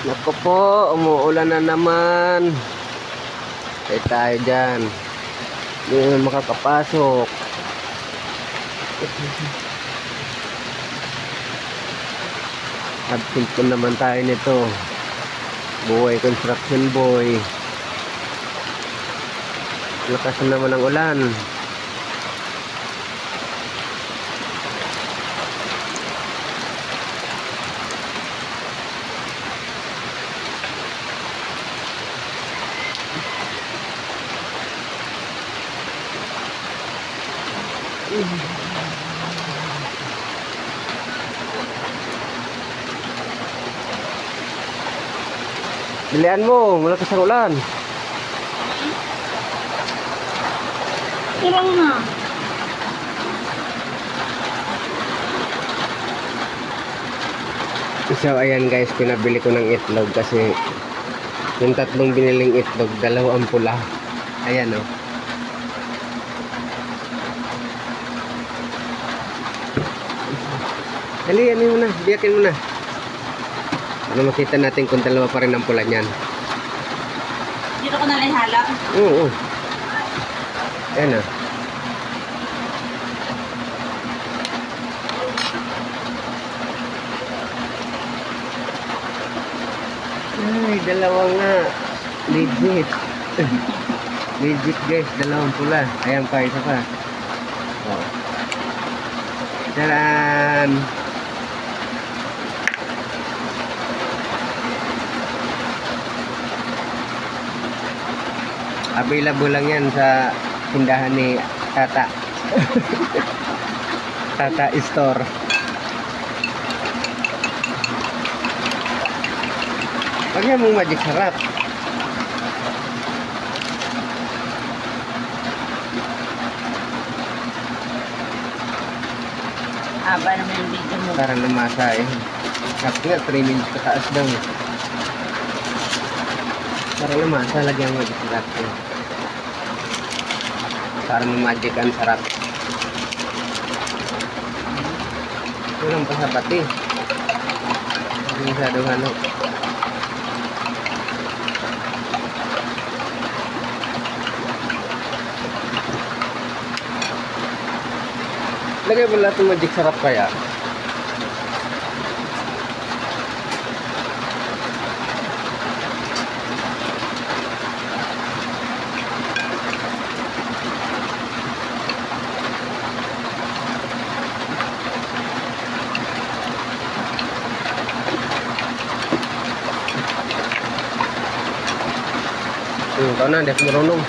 Naku po, umuulan na naman. Kaya tayo dyan. Hindi na makakapasok. Absent po naman tayo nito. Buhay construction boy. Lakas na naman ang ulan. Bilian mo, malakas ang ulan. Tirang na. So ayan guys, pinabili ko ng itlog kasi yung tatlong biniling itlog, dalawang pula. Ayan o. Dali, ano mo na, biyakin mo na. Ano makita natin kung dalawa pa rin ang pula niyan. Dito ko na lang hala. Oo. Ayan o. Ay, dalawa nga. Legit. Legit guys, dalawang pula. Ayan pa, isa pa. Oh. Taran! Available lang yan sa tindahan ni Tata. Tata Store. Pagyan mong magic sarap. Haba naman yung video mo. Parang namasa eh. Sabi nga 3 minutes kataas daw. Parang namasa, lagyan mo magic sarap eh. Parang magic ang sarap. Walang pasabat eh. Hindi masyadong ano. Lagay mo lahat ng magic sarap kaya. Ikaw na, hindi ako marunong.